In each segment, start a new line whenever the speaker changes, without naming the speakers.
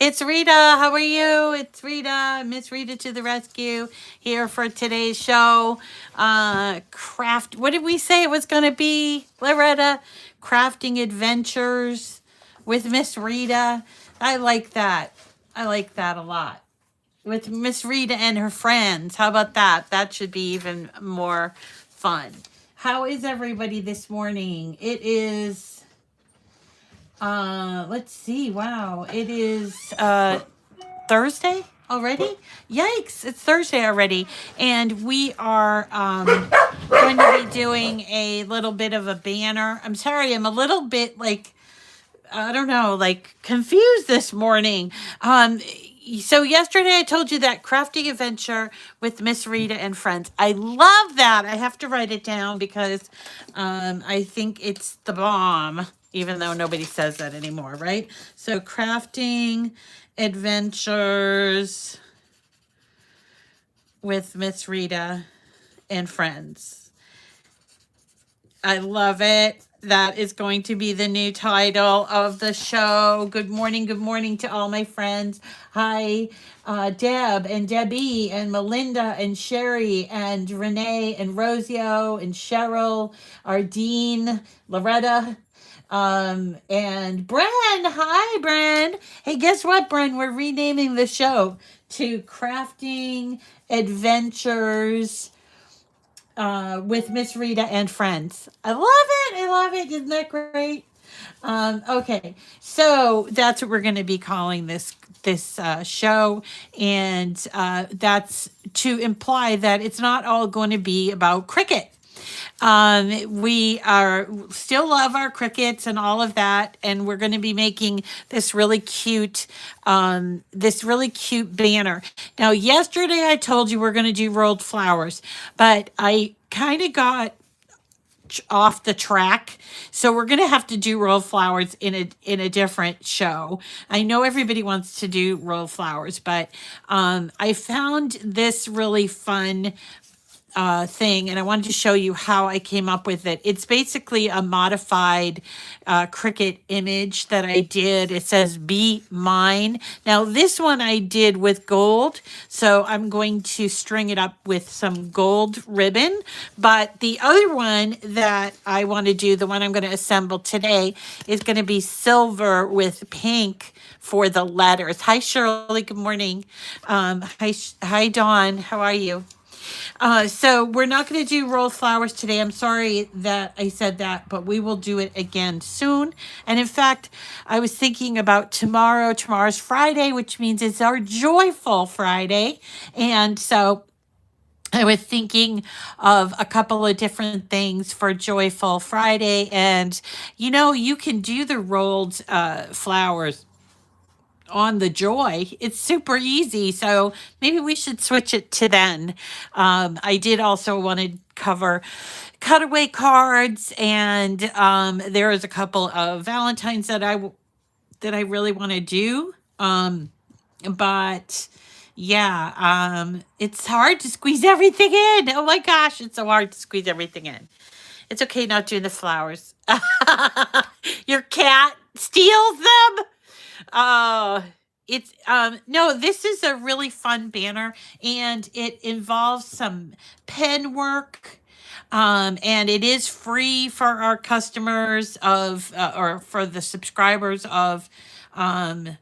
It's Rita. How are you? It's Rita, Miss Rita to the rescue here for today's show. Craft. What did we say it was going to be, Loretta? Crafting adventures with Miss Rita. I like that. I like that a lot. With Miss Rita and her friends. How about that? That should be even more fun. How is everybody this morning? It is let's see. Wow. It is Thursday already? Yikes, it's Thursday already. And we are going to be doing a little bit of a banner. I'm sorry, I'm a little bit like, I don't know, like confused this morning. So yesterday I told you that crafting adventure with Miss Rita and friends. I love that. I have to write it down because I think it's the bomb, even though nobody says that anymore, right? So crafting adventures with Miss Rita and friends. I love it. That is going to be the new title of the show. Good morning to all my friends. Hi, Deb and Debbie and Melinda and Sherry and Renee and Rosio and Cheryl, Ardeen, Loretta, and Bren. Hi, Bren. Hey, guess what, Bren? We're renaming the show to Crafting Adventures with Miss Rita and friends. I love it. I love it. Isn't that great? Okay, so that's what we're going to be calling this show, and that's to imply that it's not all going to be about Cricut. We are still love our Cricuts and all of that, and we're going to be making this really cute banner. Now, yesterday I told you we're going to do rolled flowers, but I kind of got off the track, so we're going to have to do rolled flowers in a different show. I know everybody wants to do rolled flowers, but I found this really fun thing, and I wanted to show you how I came up with it. It's basically a modified Cricut image that I did. It says "Be Mine." Now this one I did with gold, so I'm going to string it up with some gold ribbon. But the other one that I want to do, the one I'm going to assemble today, is going to be silver with pink for the letters. Hi Shirley, good morning. Hi Dawn, how are you? So we're not going to do rolled flowers today. I'm sorry that I said that, but we will do it again soon. And in fact, I was thinking about tomorrow. Tomorrow's Friday, which means it's our joyful Friday. And so I was thinking of a couple of different things for Joyful Friday. And, you can do the rolled flowers on the joy. It's super easy. So maybe we should switch it to then. I did also want to cover cutaway cards, and there is a couple of Valentines that I really want to do. But yeah, it's hard to squeeze everything in. Oh my gosh, it's so hard to squeeze everything in. It's okay not doing the flowers. Your cat steals them. It's no, this is a really fun banner, and it involves some pen work. And it is free for our customers of or for the subscribers of um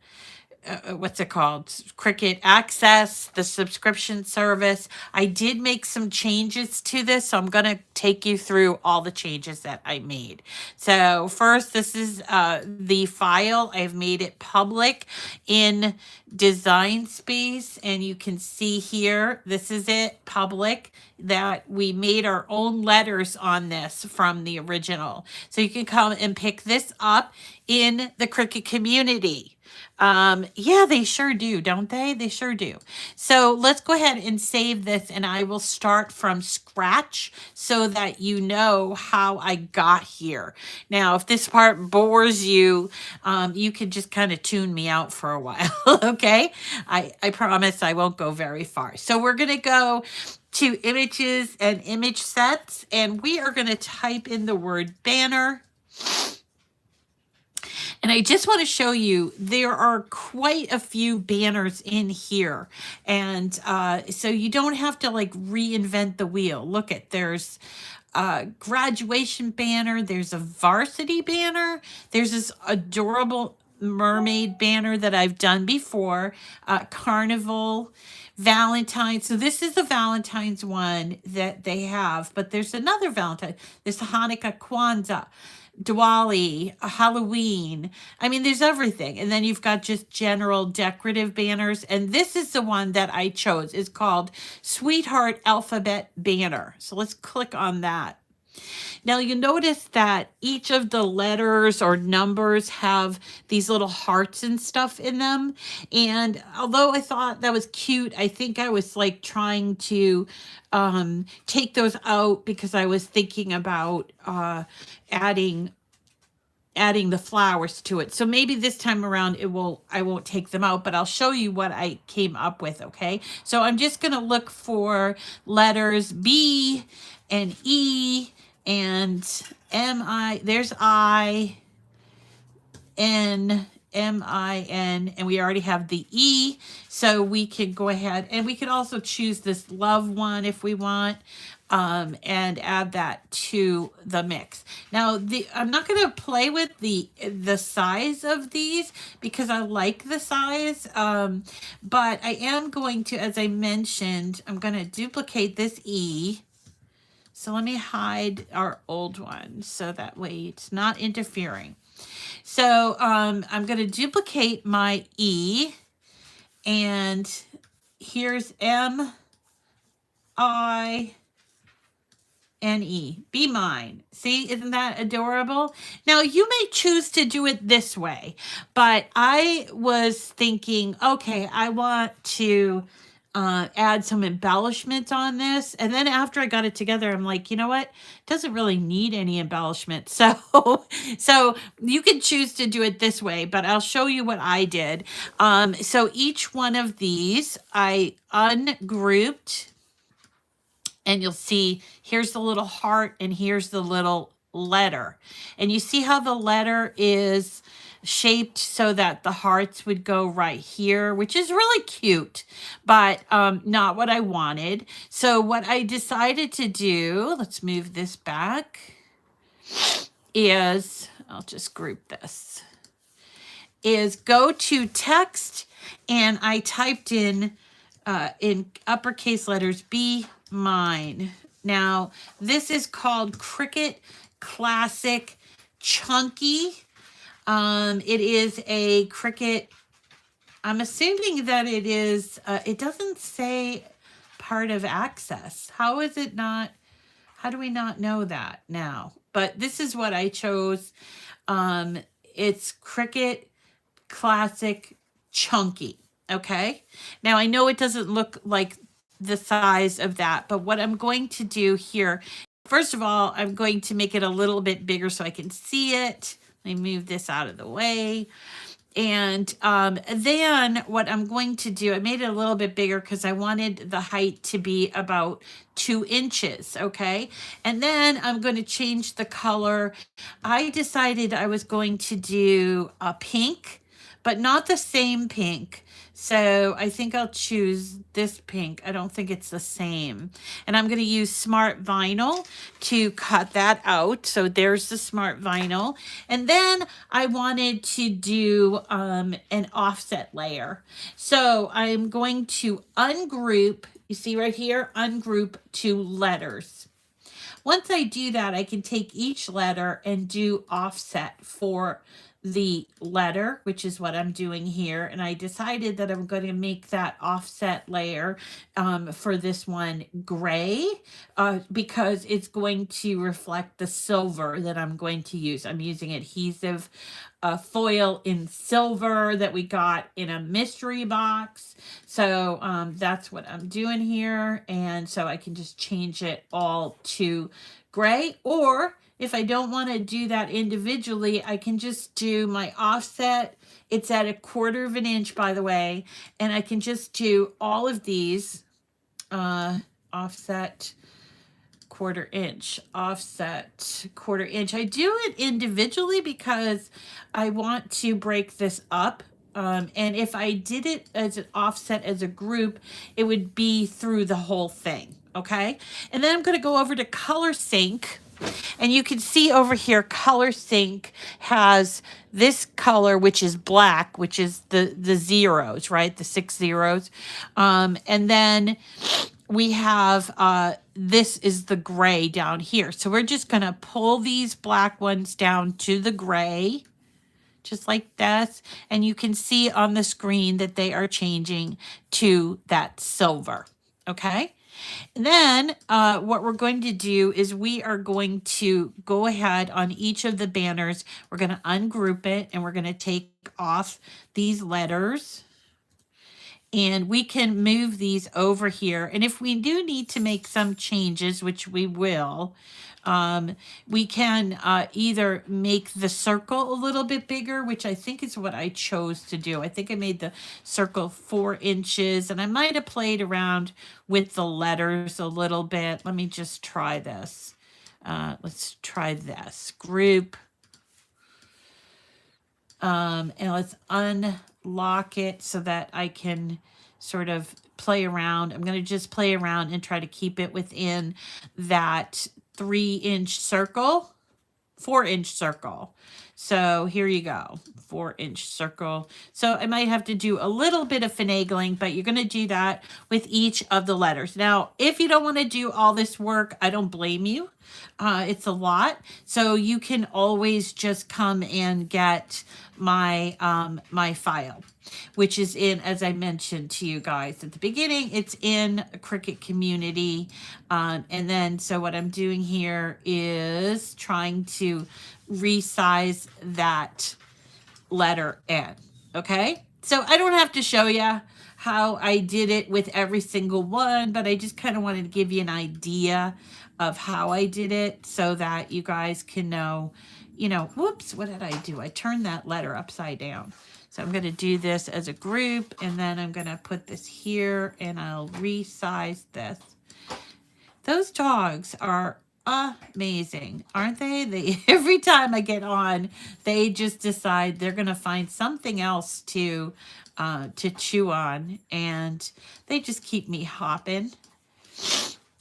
what's it called? Cricut Access, the subscription service. I did make some changes to this, so I'm going to take you through all the changes that I made. So first, this is the file. I've made it public in Design Space, and you can see here, this is it, public, that we made our own letters on this from the original. So you can come and pick this up in the Cricut community. Yeah, they sure do, don't they? They sure do. So let's go ahead and save this, and I will start from scratch so that you know how I got here. Now, if this part bores you, you can just kind of tune me out for a while, okay? I promise I won't go very far. So we're going to go to images and image sets, and we are going to type in the word banner. And I just want to show you, there are quite a few banners in here. And so you don't have to like reinvent the wheel. Look at, there's a graduation banner. There's a varsity banner. There's this adorable mermaid banner that I've done before. Carnival, Valentine. So this is the Valentine's one that they have, but there's another Valentine. There's Hanukkah, Kwanzaa, Diwali, Halloween. I mean, there's everything. And then you've got just general decorative banners. And this is the one that I chose. It's called Sweetheart Alphabet Banner. So let's click on that. Now you notice that each of the letters or numbers have these little hearts and stuff in them. And although I thought that was cute, I think I was like trying to take those out because I was thinking about adding the flowers to it. So maybe this time around I won't take them out, but I'll show you what I came up with, okay? So I'm just going to look for letters B and E and M-I, there's I, N, M-I-N, and we already have the E, so we can go ahead, and we can also choose this love one if we want, and add that to the mix. Now, I'm not going to play with the size of these because I like the size, but I am going to, as I mentioned, I'm going to duplicate this E. So let me hide our old one so that way it's not interfering. So I'm going to duplicate my E, and here's M-I-N-E. Be mine. See, isn't that adorable? Now, you may choose to do it this way, but I was thinking, okay, I want to add some embellishments on this. And then after I got it together, I'm like, you know what? It doesn't really need any embellishment. So, so you can choose to do it this way, but I'll show you what I did. So each one of these I ungrouped, and you'll see here's the little heart and here's the little letter. And you see how the letter is shaped so that the hearts would go right here, which is really cute, but not what I wanted. So what I decided to do, let's move this back, is, I'll just group this, is go to text, and I typed in uppercase letters, be mine. Now, this is called Cricut Classic Chunky. It is a Cricut, I'm assuming that it is, it doesn't say part of Access. How is it not, how do we not know that now? But this is what I chose. It's Cricut Classic Chunky, okay? Now, I know it doesn't look like the size of that, but what I'm going to do here, first of all, I'm going to make it a little bit bigger so I can see it. Let me move this out of the way. And then what I'm going to do, I made it a little bit bigger because I wanted the height to be about 2 inches, okay? And then I'm going to change the color. I decided I was going to do a pink, but not the same pink. So I think I'll choose this pink. I don't think it's the same. And I'm going to use smart vinyl to cut that out. So there's the smart vinyl. And then I wanted to do an offset layer. So I'm going to ungroup, you see right here, ungroup 2 letters. Once I do that, I can take each letter and do offset for the letter, which is what I'm doing here. And I decided that I'm going to make that offset layer for this one gray because it's going to reflect the silver that I'm going to use. I'm using adhesive foil in silver that we got in a mystery box. So that's what I'm doing here. And so I can just change it all to gray, or if I don't want to do that individually, I can just do my offset. It's at 1/4 of an inch, by the way, and I can just do all of these offset 1/4 inch offset 1/4 inch. I do it individually because I want to break this up. And if I did it as an offset as a group, it would be through the whole thing. Okay. And then I'm going to go over to Color Sync. And you can see over here, Color Sync has this color, which is black, which is the zeros, right? The 6 zeros. And then we have, this is the gray down here. So we're just going to pull these black ones down to the gray, just like this. And you can see on the screen that they are changing to that silver. Okay. And then what we're going to do is we are going to go ahead on each of the banners. We're going to ungroup it and we're going to take off these letters. And we can move these over here. And if we do need to make some changes, which we will, we can either make the circle a little bit bigger, which I think is what I chose to do. I think I made the circle 4 inches, and I might have played around with the letters a little bit. Let me just try this. Let's try this. Group. And let's unlock it so that I can sort of play around. I'm going to just play around and try to keep it within that 3-inch circle, 4-inch circle. So here you go, 4-inch circle. So I might have to do a little bit of finagling, but you're going to do that with each of the letters. Now, if you don't want to do all this work, I don't blame you. It's a lot. So you can always just come and get my my file, which is in, as I mentioned to you guys at the beginning, it's in Cricut Community. And then, so what I'm doing here is trying to resize that letter N. Okay. So I don't have to show you how I did it with every single one, but I just kind of wanted to give you an idea of how I did it so that you guys can know, you know, whoops, what did I do? I turned that letter upside down. So I'm going to do this as a group, and then I'm going to put this here, and I'll resize this. Those dogs are amazing, aren't they? They every time I get on, they just decide they're going to find something else to chew on, and they just keep me hopping.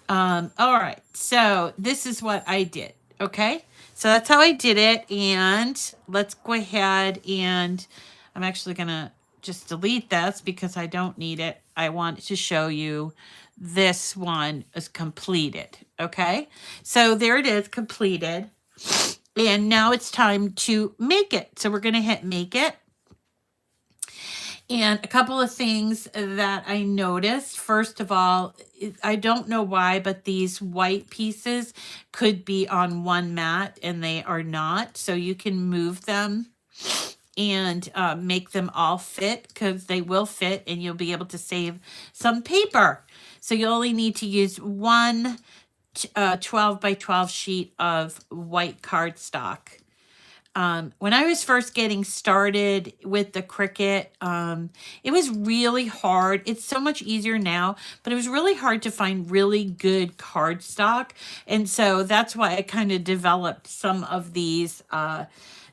All right, so this is what I did. Okay, so that's how I did it, and let's go ahead and I'm actually gonna just delete this because I don't need it. I want to show you this one is completed. Okay, so there it is, completed. And now it's time to make it. So we're gonna hit make it. And a couple of things that I noticed. First of all, I don't know why, but these white pieces could be on one mat and they are not. So you can move them and make them all fit, because they will fit, and you'll be able to save some paper. So you only need to use one 12 by 12 sheet of white cardstock. When I was first getting started with the Cricut, it was really hard. It's so much easier now, but it was really hard to find really good cardstock. And so that's why I kind of developed some of these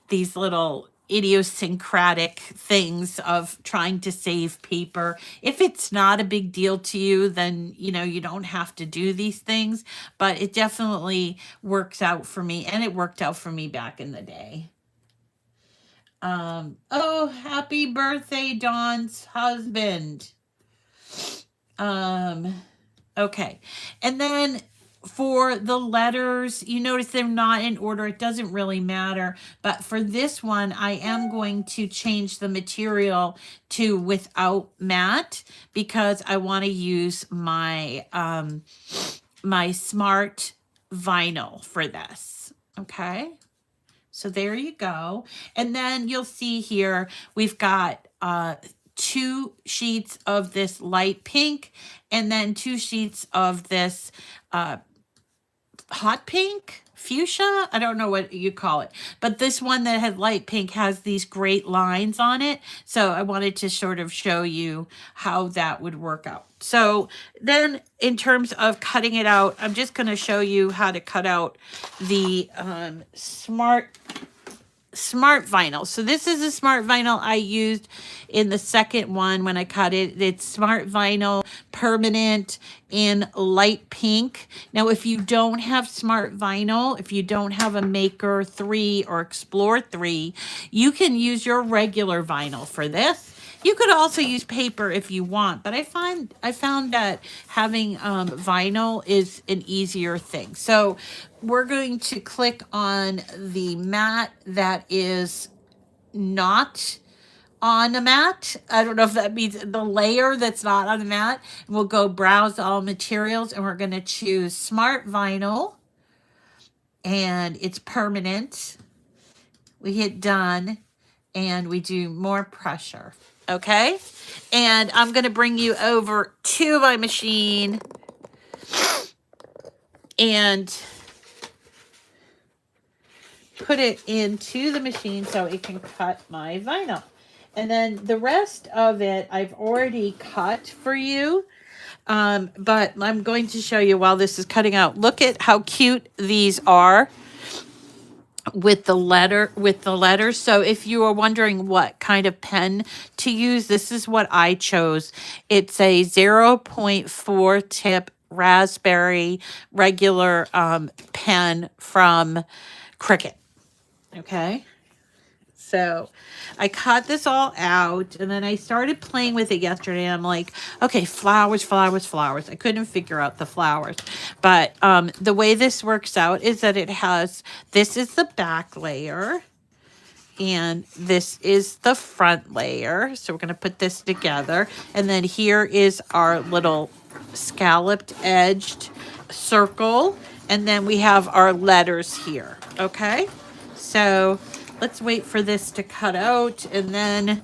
little idiosyncratic things of trying to save paper. If it's not a big deal to you, then, you know, you don't have to do these things, but it definitely works out for me, and it worked out for me back in the day. Oh, happy birthday, Dawn's husband. Okay. And then for the letters, you notice they're not in order. It doesn't really matter. But for this one, I am going to change the material to without matte, because I want to use my, my smart vinyl for this. Okay. So there you go. And then you'll see here, we've got 2 sheets of this light pink, and then 2 sheets of this hot pink, fuchsia. I don't know what you call it, but this one that had light pink has these great lines on it. So I wanted to sort of show you how that would work out. So then in terms of cutting it out, I'm just going to show you how to cut out the smart vinyl. So this is a smart vinyl I used in the second one when I cut it. It's smart vinyl permanent in light pink. Now, if you don't have smart vinyl, if you don't have a Maker 3 or Explore 3, you can use your regular vinyl for this. You could also use paper if you want, but I found that having vinyl is an easier thing. So we're going to click on the mat that is not on a mat. I don't know if that means the layer that's not on the mat. We'll go browse all materials, and we're going to choose smart vinyl, and it's permanent. We hit done, and we do more pressure. Okay, and I'm going to bring you over to my machine and put it into the machine so it can cut my vinyl. And then the rest of it I've already cut for you, but I'm going to show you while this is cutting out. Look at how cute these are with the letters. So if you are wondering what kind of pen to use, this is what I chose. It's a 0.4 tip raspberry regular pen from Cricut. Okay, so I cut this all out, and then I started playing with it yesterday. I'm like, okay, flowers. I couldn't figure out the flowers. But the way this works out is that this is the back layer, and this is the front layer. So we're going to put this together. And then here is our little scalloped edged circle. And then we have our letters here. Okay, so let's wait for this to cut out, and then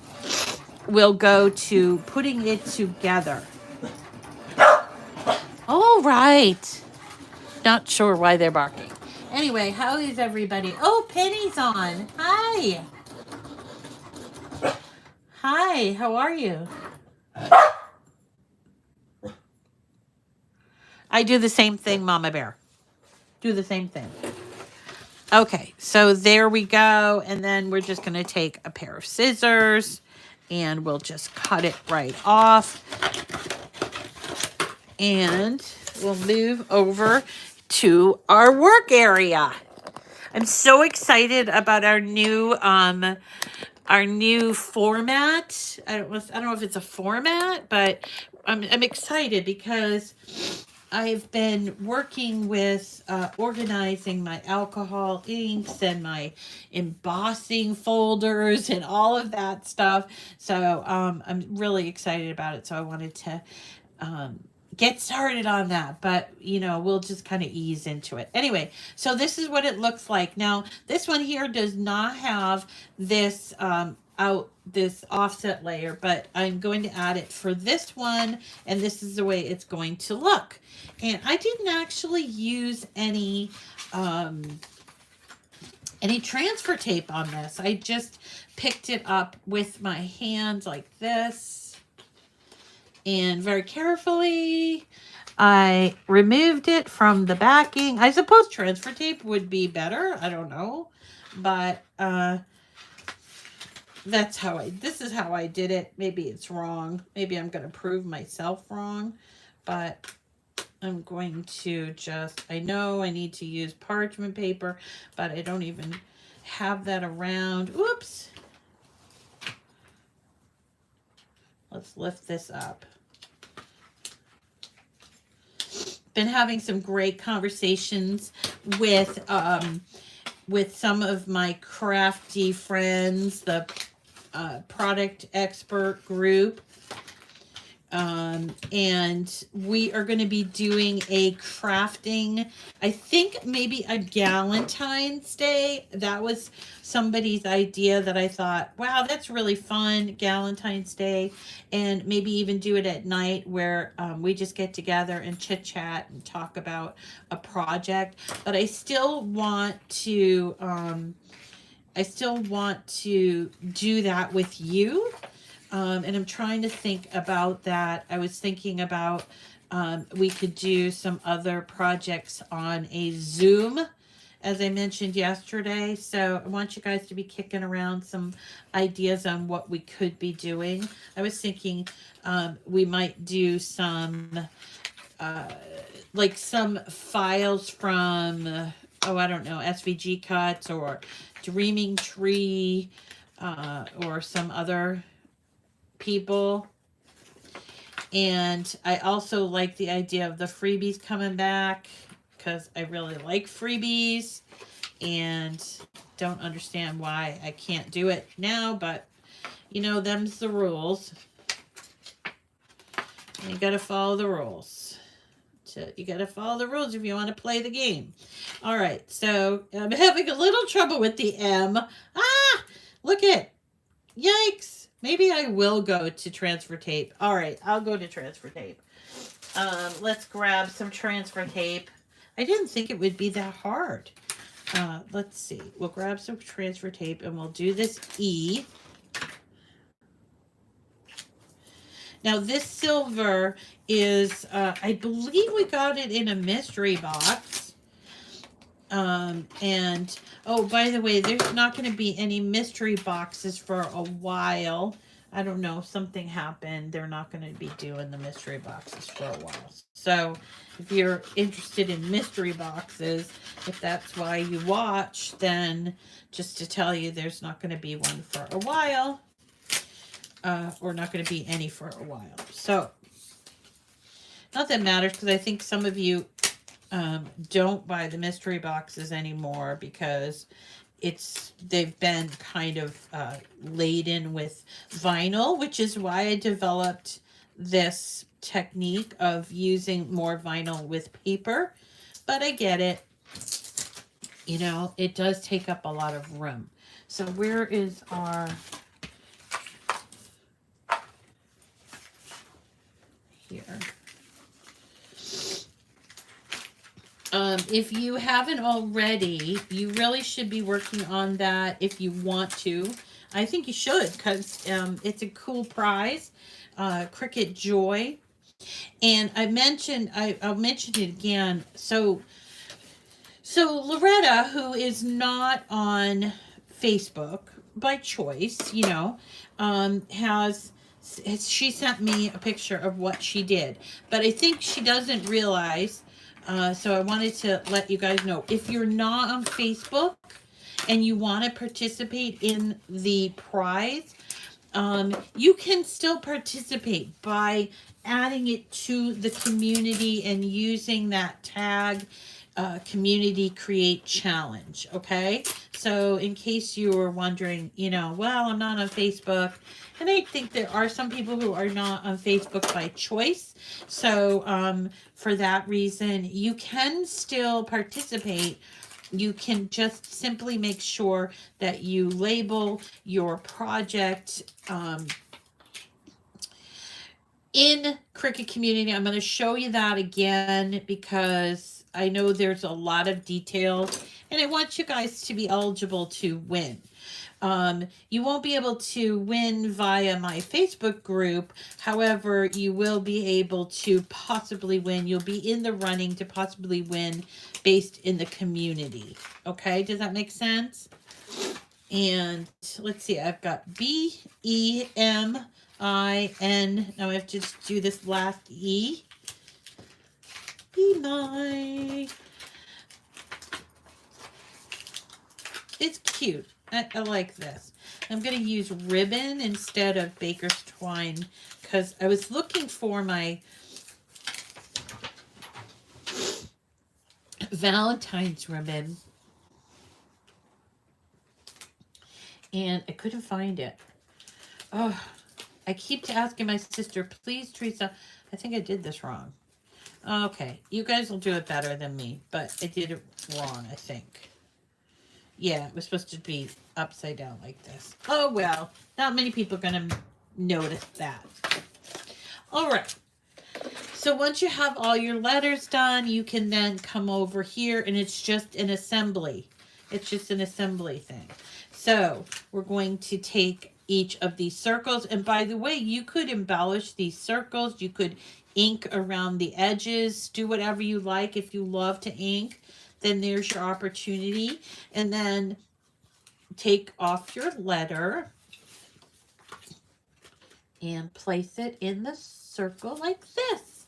we'll go to putting it together. All right. Not sure why they're barking. Anyway, how is everybody? Oh, Penny's on. Hi. Hi, how are you? I do the same thing, Mama Bear. Do the same thing. Okay, so there we go. And then we're just going to take a pair of scissors and we'll just cut it right off. And we'll move over to our work area. I'm so excited about our new format. I don't know if it's a format, but I'm excited because I've been working with organizing my alcohol inks and my embossing folders and all of that stuff. So I'm really excited about it. So I wanted to get started on that, but we'll just kind of ease into it. Anyway, so this is what it looks like. Now, this one here does not have this this offset layer, but I'm going to add it for this one, and this is the way it's going to look. And I didn't actually use any transfer tape on this. I just picked it up with my hands like this. And very carefully, I removed it from the backing. I suppose transfer tape would be better. I don't know. But this is how I did it. Maybe it's wrong. Maybe I'm going to prove myself wrong. But I'm going to I know I need to use parchment paper, but I don't even have that around. Oops. Let's lift this up. Been having some great conversations with some of my crafty friends, the product expert group, And we are going to be doing a crafting, I think maybe a Valentine's Day. That was somebody's idea that I thought, wow, that's really fun, Valentine's Day. And maybe even do it at night where we just get together and chit chat and talk about a project. But I still want to do that with you. And I'm trying to think about that. I was thinking about we could do some other projects on a Zoom, as I mentioned yesterday. So I want you guys to be kicking around some ideas on what we could be doing. I was thinking we might do some, like some files from, oh, I don't know, SVG cuts or Dreaming Tree or some other people. And I also like the idea of the freebies coming back because I really like freebies and don't understand why I can't do it now, but you know, them's the rules. You gotta follow the rules. You gotta follow the rules if you want to play the game. All right, so I'm having a little trouble with the M. Ah, look it. Yikes. Maybe I will go to transfer tape. All right, I'll go to transfer tape. Let's grab some transfer tape. I didn't think it would be that hard. Let's see. We'll grab some transfer tape and we'll do this E. Now this silver is, I believe we got it in a mystery box. And, oh, by the way, there's not going to be any mystery boxes for a while. I don't know, something happened. They're not going to be doing the mystery boxes for a while. So if you're interested in mystery boxes, if that's why you watch, then just to tell you, there's not going to be one for a while. Or not going to be any for a while. So, not that matters because I think some of you don't buy the mystery boxes anymore because they've been kind of laden with vinyl, which is why I developed this technique of using more vinyl with paper. But I get it. You know, it does take up a lot of room. So where is our... here. If you haven't already, you really should be working on that if you want to. I think you should because it's a cool prize, Cricut Joy. And I'll mention it again. So Loretta, who is not on Facebook by choice, you know, she sent me a picture of what she did. But I think she doesn't realize, so I wanted to let you guys know, if you're not on Facebook and you want to participate in the prize, you can still participate by adding it to the community and using that tag, community create challenge. Okay, so in case you were wondering, you know, well, I'm not on Facebook, and I think there are some people who are not on Facebook by choice. So for that reason, you can still participate. You can just simply make sure that you label your project in Cricut Community. I'm going to show you that again because I know there's a lot of details and I want you guys to be eligible to win. You won't be able to win via my Facebook group. However, you will be able to possibly win. You'll be in the running to possibly win based in the community. Okay, does that make sense? And let's see, I've got BEMIN. Now I have to just do this last E. Be my. It's cute. I like this. I'm going to use ribbon instead of baker's twine because I was looking for my Valentine's ribbon and I couldn't find it. Oh, I keep asking my sister, please, Teresa. I think I did this wrong. Okay, you guys will do it better than me, but I did it wrong, I think. Yeah, it was supposed to be upside down like this. Oh well, not many people are going to notice that. All right. So once you have all your letters done, you can then come over here and it's just an assembly. It's just an assembly thing. So we're going to take each of these circles. And by the way, you could embellish these circles. You could ink around the edges. Do whatever you like. If you love to ink, then there's your opportunity. And then take off your letter and place it in the circle like this.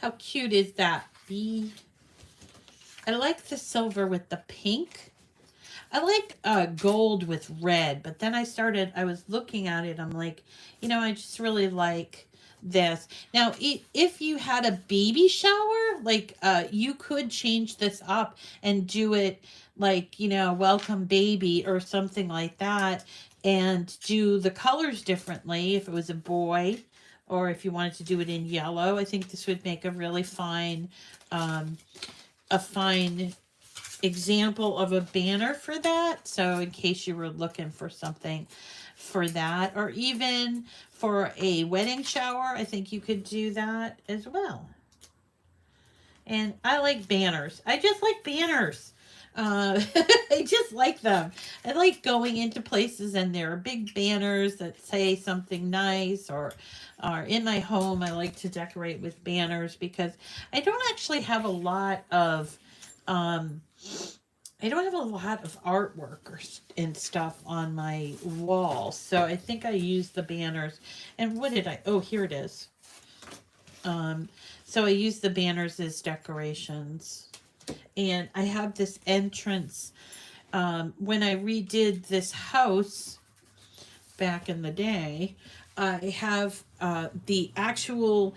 How cute is that? I like the silver with the pink. I like gold with red, but then I was looking at it. I'm like, I just really like this. Now, if you had a baby shower, like you could change this up and do it like, welcome baby or something like that, and do the colors differently if it was a boy. Or if you wanted to do it in yellow, I think this would make a really fine example of a banner for that. So in case you were looking for something for that, or even for a wedding shower, I think you could do that as well. And I like banners. I just like banners. I just like them. I like going into places and there are big banners that say something nice, or in my home, I like to decorate with banners because I don't actually have a lot of, artwork and stuff on my wall. So I think I use the banners. And what did oh, here it is. So I use the banners as decorations. And I have this entrance. When I redid this house back in the day, I have the actual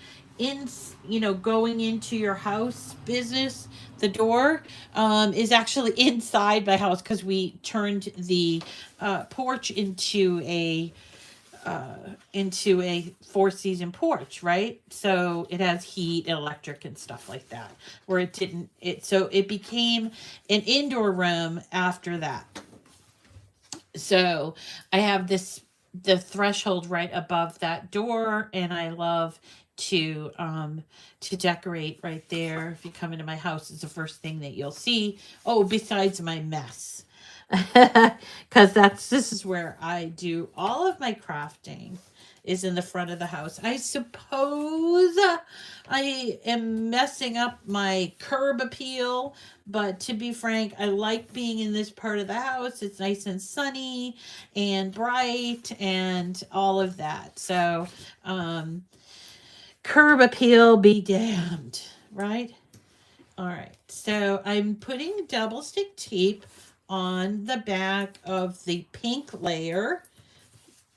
going into your house business. The door is actually inside my house because we turned the porch into a four-season porch, right? So it has heat, electric, and stuff like that. Where so it became an indoor room after that. So I have the threshold right above that door, and I love to decorate right there. If you come into my house, it's the first thing that you'll see. Oh, besides my mess. Because this is where I do all of my crafting, is in the front of the house. I suppose I am messing up my curb appeal, but to be frank, I like being in this part of the house. It's nice and sunny and bright and all of that. So, curb appeal be damned, right? All right, so I'm putting double stick tape on the back of the pink layer,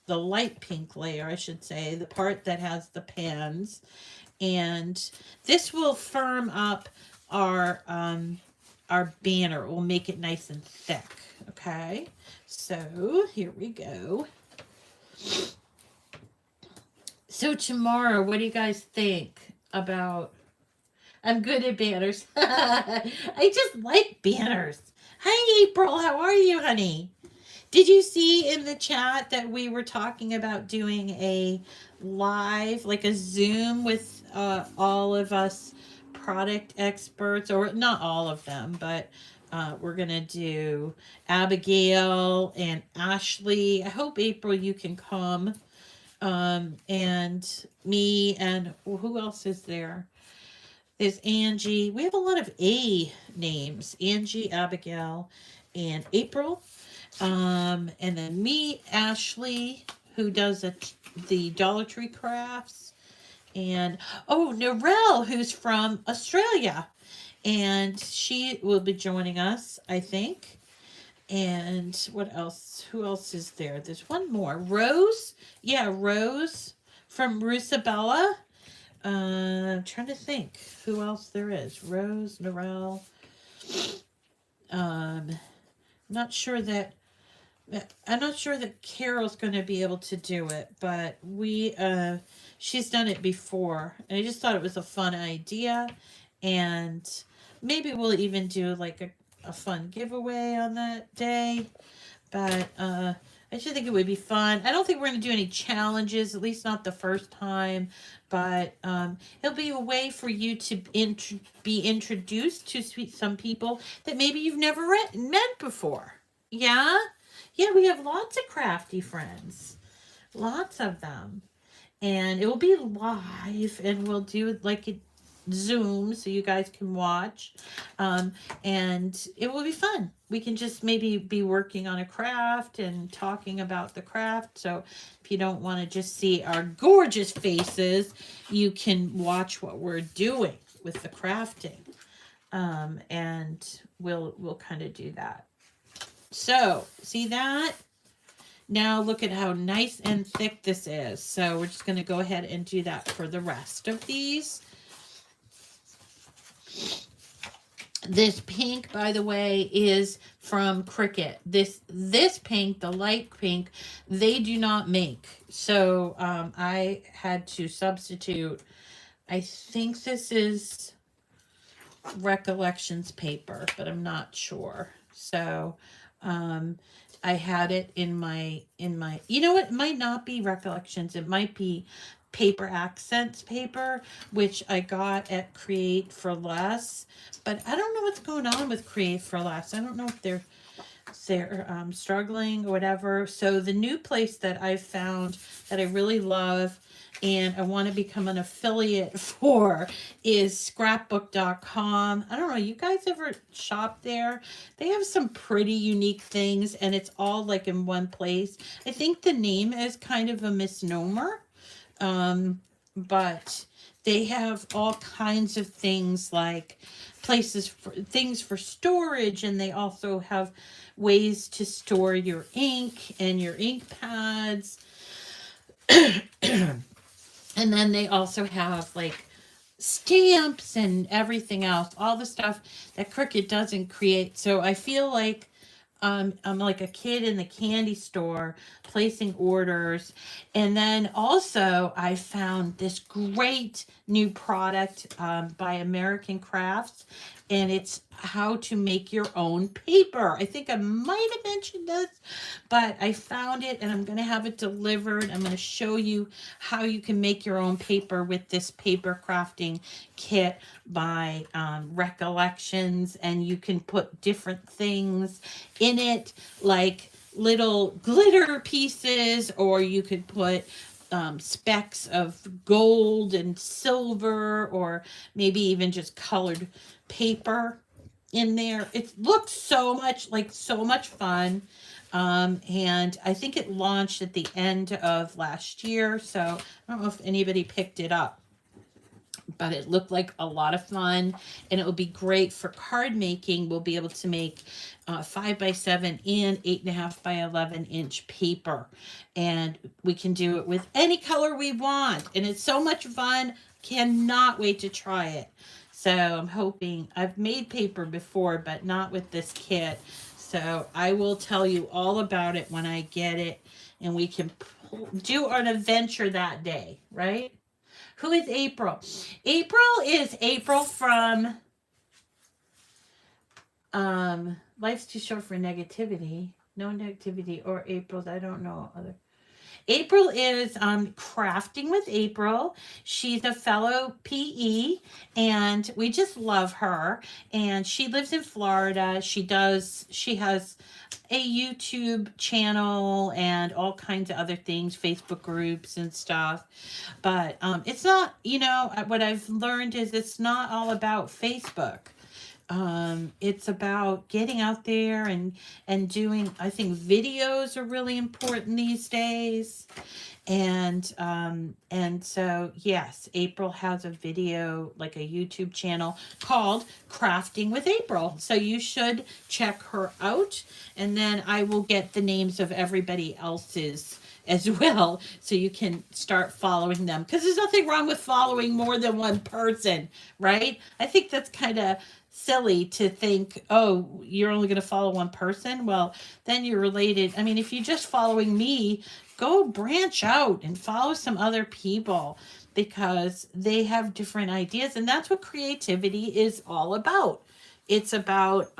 the light pink layer, I should say, the part that has the pens. And this will firm up our banner. It will make it nice and thick. Okay, so here we go. So tomorrow, what do you guys think about? I'm good at banners. I just like banners. Hi, April. How are you, honey? Did you see in the chat that we were talking about doing a live, like a Zoom with all of us product experts, or not all of them, but we're going to do Abigail and Ashley. I hope, April, you can come. And me, and who else is there? There's Angie. We have a lot of A names. Angie, Abigail, and April. And then me, Ashley, who does the Dollar Tree crafts. And, Narelle, who's from Australia. And she will be joining us, I think. And what else? Who else is there? There's one more. Rose. Yeah, Rose from Rusabella. I'm trying to think who else there is. Rose, Narelle. Not sure that I'm not sure that Carol's going to be able to do it, but she's done it before, and I just thought it was a fun idea, and maybe we'll even do like a fun giveaway on that day. But I just think it would be fun. I don't think we're going to do any challenges, at least not the first time. But it'll be a way for you to be introduced to some people that maybe you've never met before. Yeah? Yeah, we have lots of crafty friends. Lots of them. And it will be live, and we'll do it like it Zoom so you guys can watch. And it will be fun. We can just maybe be working on a craft and talking about the craft. So if you don't want to just see our gorgeous faces, you can watch what we're doing with the crafting. And we'll kind of do that. So see that? Now look at how nice and thick this is. So we're just going to go ahead and do that for the rest of these. This pink, by the way, is from Cricut. This pink, the light pink, they do not make. So I had to substitute. I think this is Recollections paper, but I'm not sure. So I had it in my, you know what, it might not be Recollections. It might be Paper Accents paper, which I got at Create for Less. But I don't know what's going on with Create for Less. I don't know if they're struggling or whatever. So the new place that I found that I really love and I want to become an affiliate for is scrapbook.com. I don't know, you guys ever shop there? They have some pretty unique things, and it's all like in one place. I think the name is kind of a misnomer, but they have all kinds of things like places for things for storage, and they also have ways to store your ink and your ink pads. And then they also have like stamps and everything else, all the stuff that Cricut doesn't create. So I feel like I'm like a kid in the candy store placing orders. And then also I found this great new product by American Crafts, and it's how to make your own paper. I think I might have mentioned this, but I found it and I'm going to have it delivered. I'm going to show you how you can make your own paper with this paper crafting kit by Recollections, and you can put different things in it, like little glitter pieces, or you could put specks of gold and silver, or maybe even just colored paper in there. It looks so much fun. And I think it launched at the end of last year, so I don't know if anybody picked it up, but it looked like a lot of fun, and it will be great for card making. We'll be able to make 5x7 and 8.5 by 11 inch paper, and we can do it with any color we want, and it's so much fun. Cannot wait to try it. So I'm hoping, I've made paper before, but not with this kit. So I will tell you all about it when I get it, and we can do an adventure that day, right? Who is April? April is April from Life's Too Short for Negativity. No Negativity, or April's, I don't know. April is Crafting with April. She's a fellow PE, and we just love her. And she lives in Florida. She has a YouTube channel and all kinds of other things, Facebook groups and stuff. But it's not, what I've learned is it's not all about Facebook. It's about getting out there and doing, I think videos are really important these days. And so, yes, April has a video, like a YouTube channel called Crafting with April. So you should check her out. And then I will get the names of everybody else's as well, so you can start following them, because there's nothing wrong with following more than one person, right? I think that's kind of silly to think, oh, you're only going to follow one person. Well, then you're related. I mean, if you're just following me, go branch out and follow some other people, because they have different ideas, and that's what creativity is all about. It's about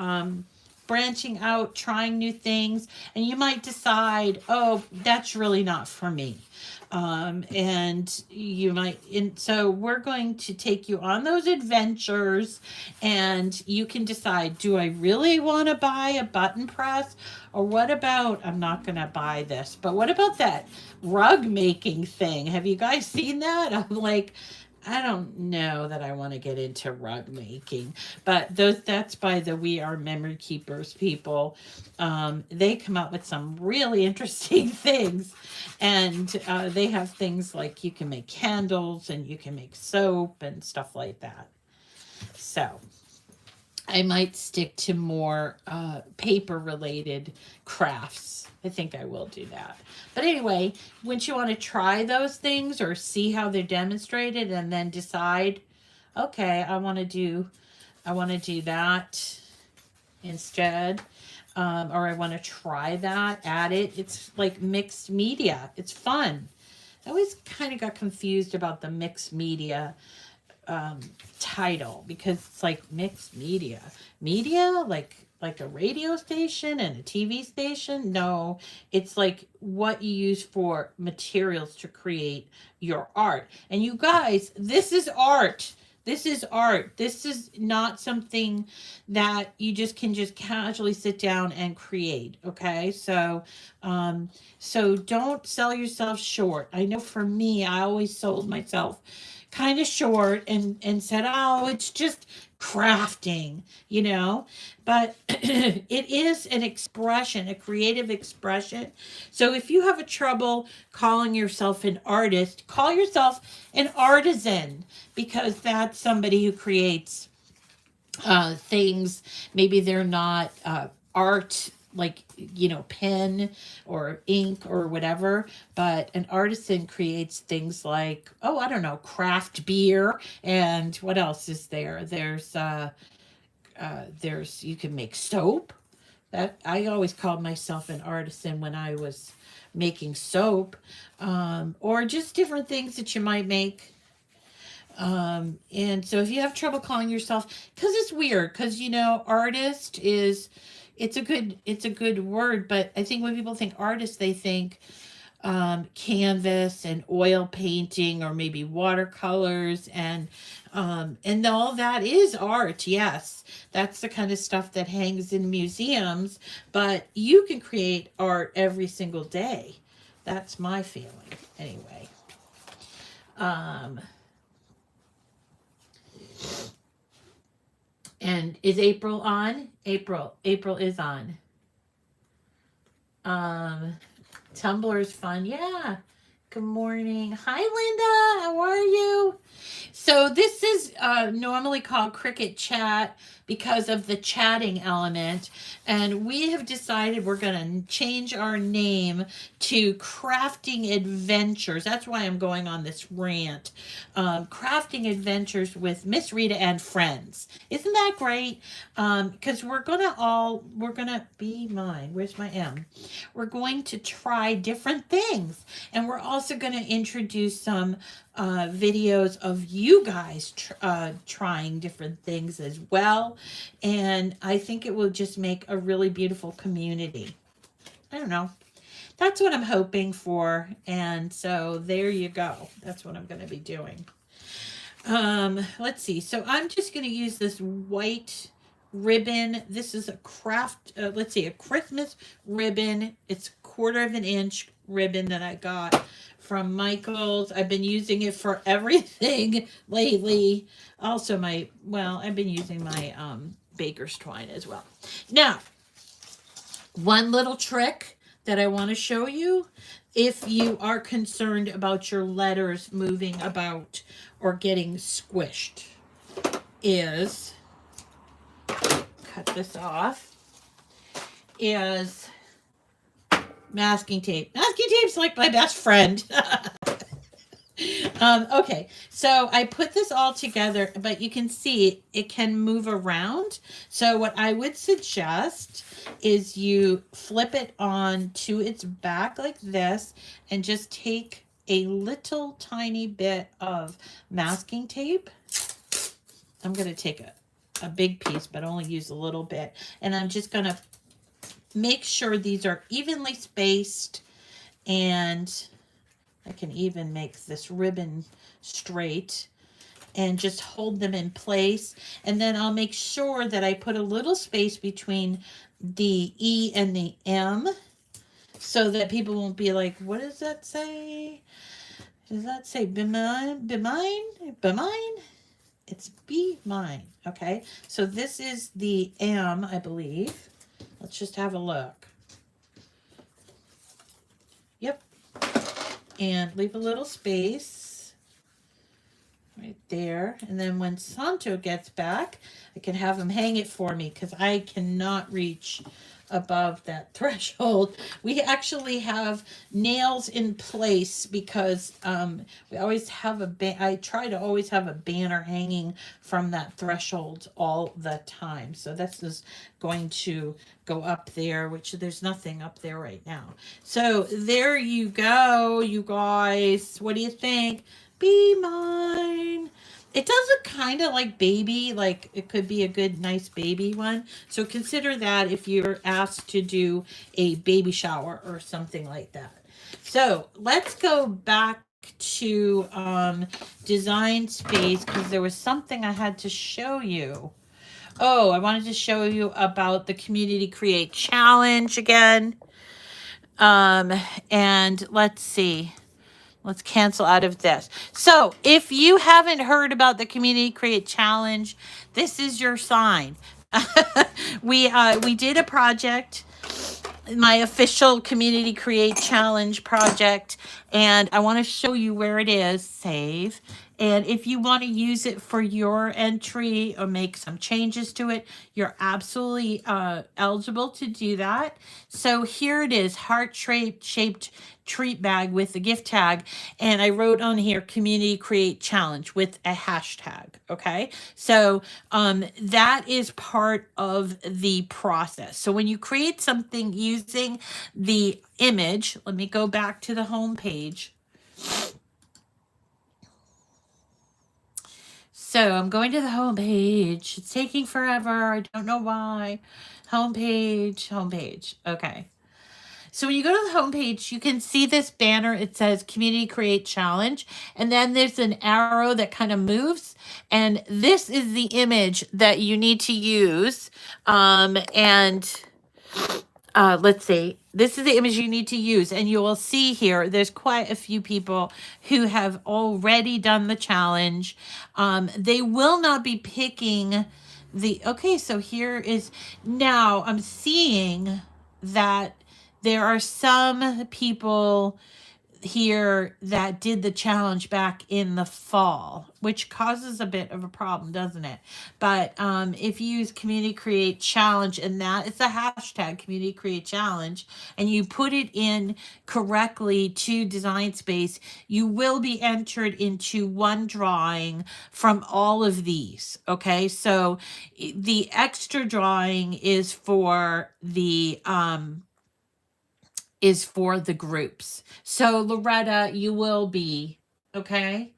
branching out, trying new things, and you might decide, oh, that's really not for me. And you might, and so we're going to take you on those adventures, and you can decide, do I really want to buy a button press, or what about, I'm not going to buy this, but what about that rug making thing? Have you guys seen that? I'm like, I don't know that I want to get into rug making, but that's by the We Are Memory Keepers people. They come up with some really interesting things, and they have things like you can make candles and you can make soap and stuff like that. So I might stick to more paper related crafts. I think I will do that. But anyway, wouldn't you want to try those things or see how they're demonstrated and then decide, okay, I want to do that instead. Or I want to try that, add it. It's like mixed media. It's fun. I always kind of got confused about the mixed media title, because it's like mixed media like a radio station and a TV station. No, it's like what you use for materials to create your art. And you guys, this is art. This is art. This is not something that you just casually sit down and create. Okay. So don't sell yourself short. I know for me, I always sold myself kind of short and said, oh, it's just crafting, but it is an expression, a creative expression. So if you have a trouble calling yourself an artist, call yourself an artisan, because that's somebody who creates things. Maybe they're not art, like pen or ink or whatever, but an artisan creates things like, oh, I don't know, craft beer. And what else is there? There's you can make soap. That I always called myself an artisan when I was making soap, or just different things that you might make. And so if you have trouble calling yourself, because it's weird, because artist is, it's a good word, but I think when people think artist, they think canvas and oil painting, or maybe watercolors, and all that is art. Yes, that's the kind of stuff that hangs in museums, but you can create art every single day. That's my feeling anyway. And is April on? April is on. Tumblr's fun. Yeah. Good morning. Hi, Linda. How are you? So this is normally called Cricut Chat because of the chatting element. And we have decided we're going to change our name to Crafting Adventures. That's why I'm going on this rant. Crafting Adventures with Miss Rita and Friends. Isn't that great? Because we're going to be mine. Where's my M? We're going to try different things. And we're also going to introduce some videos of you guys trying different things as well. And I think it will just make a really beautiful community. I don't know. That's what I'm hoping for. And so there you go. That's what I'm going to be doing. Let's see. So I'm just going to use this white ribbon. This is a a Christmas ribbon. It's 1/4 inch ribbon that I got from Michael's. I've been using it for everything lately. Also I've been using my baker's twine as well. Now, one little trick that I want to show you, if you are concerned about your letters moving about or getting squished, is, cut this off, is masking tape. Masking tape's like my best friend. Okay, so I put this all together, but you can see it can move around. So what I would suggest is you flip it on to its back like this and just take a little tiny bit of masking tape. I'm going to take a big piece, but only use a little bit. And I'm just going to make sure these are evenly spaced, and I can even make this ribbon straight and just hold them in place. And then I'll make sure that I put a little space between the E and the M so that people won't be like, what does that say? Does that say be mine? Be mine? Be mine? It's be mine. Okay. So this is the M, I believe. Let's just have a look. Yep. And leave a little space right there. And then when Santo gets back, I can have him hang it for me because I cannot reach above that threshold. We actually have nails in place because we always have I try to always have a banner hanging from that threshold all the time. So this is going to go up there, which there's nothing up there right now. So there you go, you guys. What do you think? Be mine. It does look kind of like baby, like it could be a good, nice baby one. So consider that if you're asked to do a baby shower or something like that. So let's go back to design space because there was something I had to show you. Oh, I wanted to show you about the Community Create Challenge again. And let's see. Let's cancel out of this. So if you haven't heard about the Community Create Challenge, this is your sign. We did a project, my official Community Create Challenge project, and I want to show you where it is. Save. And if you want to use it for your entry or make some changes to it, you're absolutely eligible to do that. So here it is, heart-shaped treat bag with the gift tag. And I wrote on here, Community Create Challenge with a hashtag, okay? So that is part of the process. So when you create something using the image, let me go back to the home page. So I'm going to the home page. It's taking forever. I don't know why. Home page. Okay. So when you go to the home page, you can see this banner. It says Community Create Challenge. And then there's an arrow that kind of moves. And this is the image that you need to use. Let's see. This is the image you need to use. And you will see here, there's quite a few people who have already done the challenge. They will not be picking okay, so here is, now I'm seeing that there are some people here that did the challenge back in the fall, which causes a bit of a problem, doesn't it? But if you use Community Create Challenge, and that it's a hashtag Community Create Challenge, and you put it in correctly to Design Space, you will be entered into one drawing from all of these. Okay, so the extra drawing is for the groups. So Loretta, you will be, okay?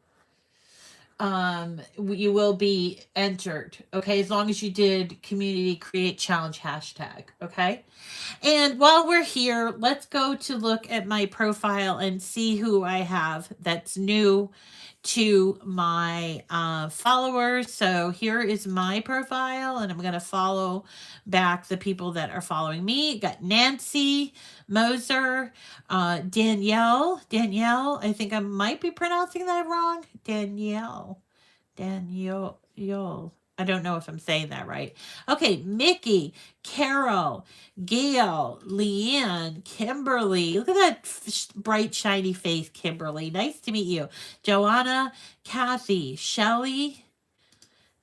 You will be entered, okay? As long as you did Community Create Challenge hashtag, okay? And while we're here, let's go to look at my profile and see who I have that's new to my followers. So here is my profile, and I'm going to follow back the people that are following me. Got Nancy Moser, Danielle, I think I might be pronouncing that wrong. Danielle. I don't know if I'm saying that right. Okay, Mickey, Carol, Gail, Leanne, Kimberly. Look at that bright, shiny face, Kimberly. Nice to meet you. Joanna, Kathy, Shelly,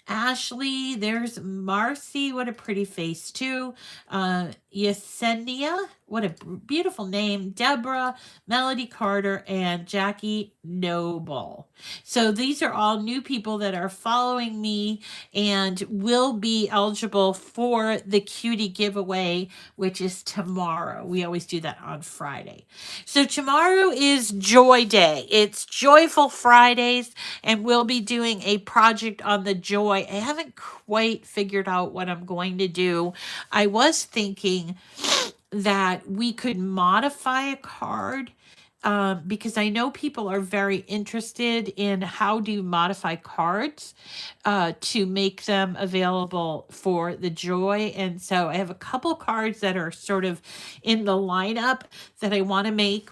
Ashley. There's Marcy. What a pretty face, too. Yesenia. what a beautiful name, Deborah, Melody Carter, and Jackie Noble. So these are all new people that are following me and will be eligible for the cutie giveaway, which is tomorrow. We always do that on Friday. So tomorrow is Joy Day. It's Joyful Fridays, and we'll be doing a project on the joy. I haven't quite figured out what I'm going to do. I was thinking that we could modify a card, because I know people are very interested in how do you modify cards to make them available for the joy. And so I have a couple cards that are sort of in the lineup that I want to make.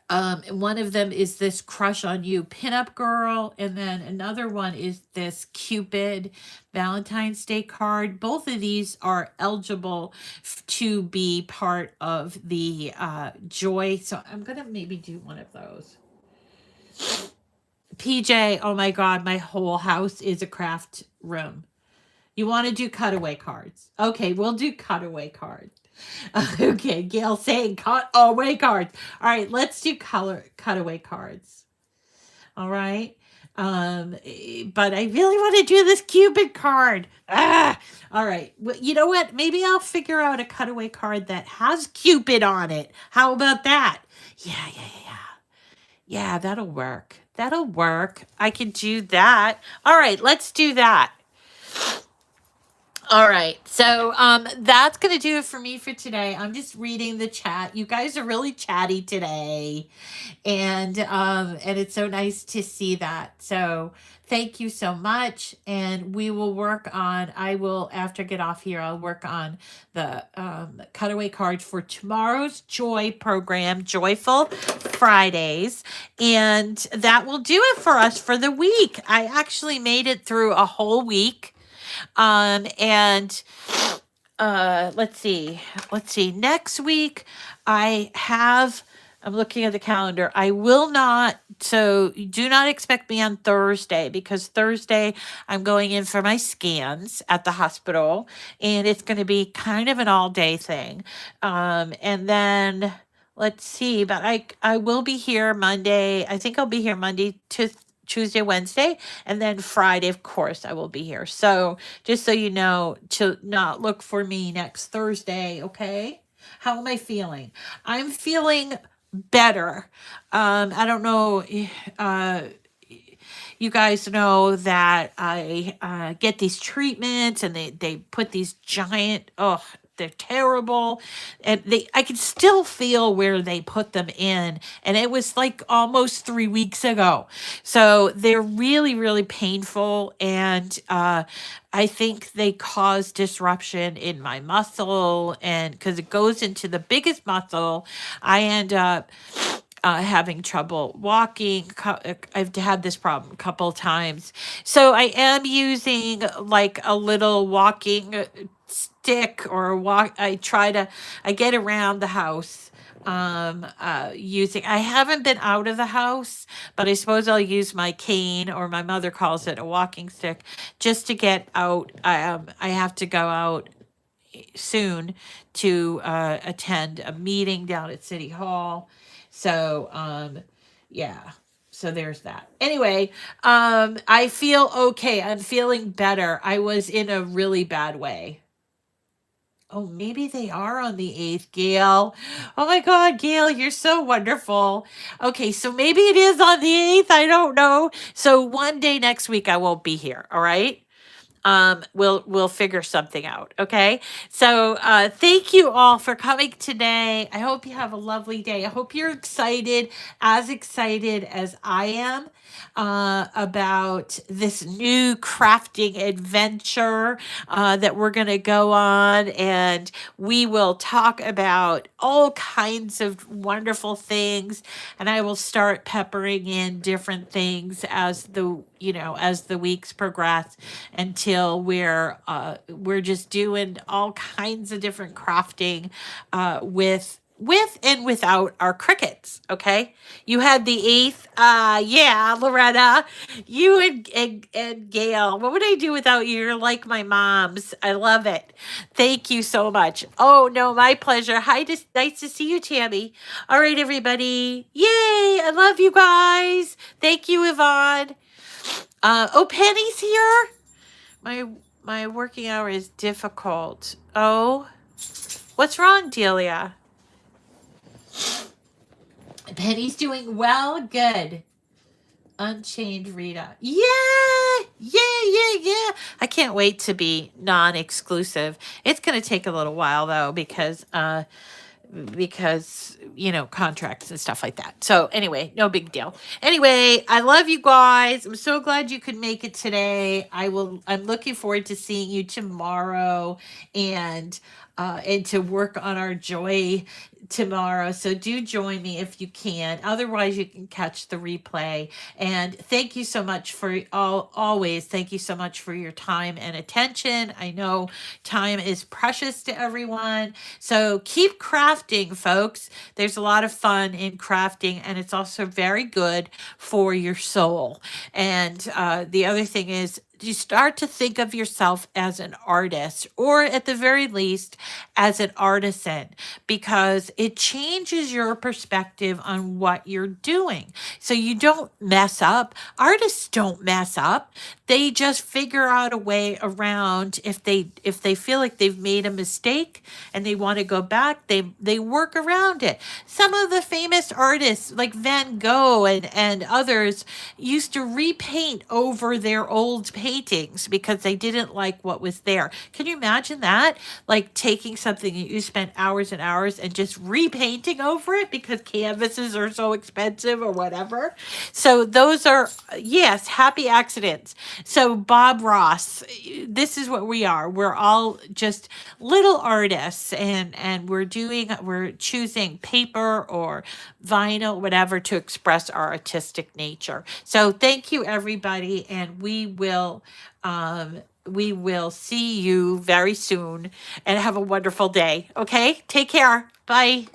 And one of them is this Crush on You pinup girl, and then another one is this Cupid Valentine's Day card. Both of these are eligible to be part of the joy. So I'm gonna maybe do one of those. PJ, oh my God, my whole house is a craft room. You want to do cutaway cards? Okay, we'll do cutaway cards. Okay, Gail saying cut away cards. All right, let's do cutaway cards. All right. But I really want to do this Cupid card. All right. Well, you know what? Maybe I'll figure out a cutaway card that has Cupid on it. How about that? Yeah. Yeah, that'll work. That'll work. I can do that. All right, let's do that. All right. So that's going to do it for me for today. I'm just reading the chat. You guys are really chatty today. And it's so nice to see that. So thank you so much. And we will work on, I will, after I get off here, I'll work on the cutaway cards for tomorrow's Joy program, Joyful Fridays. And that will do it for us for the week. I actually made it through a whole week. And let's see. Next week, I'm looking at the calendar. I will not, so do not expect me on Thursday, because Thursday I'm going in for my scans at the hospital, and it's going to be kind of an all day thing. And then let's see, but I will be here Monday. I think I'll be here Monday to Tuesday, Wednesday, and then Friday, of course, I will be here. So just so you know, to not look for me next Thursday, okay? How am I feeling? I'm feeling better. I don't know. You guys know that I get these treatments, and they put these giant, they're terrible. And I can still feel where they put them in. And it was like almost 3 weeks ago. So they're really, really painful. And I think they cause disruption in my muscle. And because it goes into the biggest muscle, I end up having trouble walking. I've had this problem a couple times. So I am using like a little walking stick or I get around the house using, I haven't been out of the house, but I suppose I'll use my cane, or my mother calls it a walking stick, just to get out. I have to go out soon to attend a meeting down at City Hall. So, yeah. So there's that. Anyway, I feel okay. I'm feeling better. I was in a really bad way. Oh, maybe they are on the 8th, Gail. Oh my God, Gail, you're so wonderful. Okay, so maybe it is on the 8th. I don't know. So one day next week I won't be here. All right. We'll figure something out. Okay. So thank you all for coming today. I hope you have a lovely day. I hope you're excited as I am about this new crafting adventure that we're going to go on. And we will talk about all kinds of wonderful things. And I will start peppering in different things as the weeks progress, until we're just doing all kinds of different crafting with with and without our crickets. Okay, you had the eighth. Yeah, Loretta, you and Gail. What would I do without you? You're like my moms. I love it. Thank you so much. Oh no, my pleasure. Hi, nice to see you, Tammy. All right, everybody. Yay! I love you guys. Thank you, Yvonne. Oh, Penny's here. My working hour is difficult. Oh, what's wrong, Delia? Penny's doing well. Good. Unchained Rita. Yeah. I can't wait to be non-exclusive. It's going to take a little while though because you know, contracts and stuff like that. So anyway, no big deal. Anyway, I love you guys. I'm so glad you could make it today. I'm looking forward to seeing you tomorrow and to work on our joy tomorrow. So do join me if you can. Otherwise, you can catch the replay. And thank you so much for always. Thank you so much for your time and attention. I know time is precious to everyone. So keep crafting, folks. There's a lot of fun in crafting, and it's also very good for your soul. And the other thing is, you start to think of yourself as an artist, or at the very least as an artisan, because it changes your perspective on what you're doing. So you don't mess up. Artists don't mess up. They just figure out a way around. If they feel like they've made a mistake and they want to go back, they work around it. Some of the famous artists like Van Gogh and others used to repaint over their old paintings because they didn't like what was there. Can you imagine that? Like taking something that you spent hours and hours and just repainting over it because canvases are so expensive or whatever. So those are, yes, happy accidents. So Bob Ross, this is what we are. We're all just little artists, and we're choosing paper or vinyl, whatever, to express our artistic nature. So thank you, everybody, and we will see you very soon, and have a wonderful day. Okay, take care. Bye.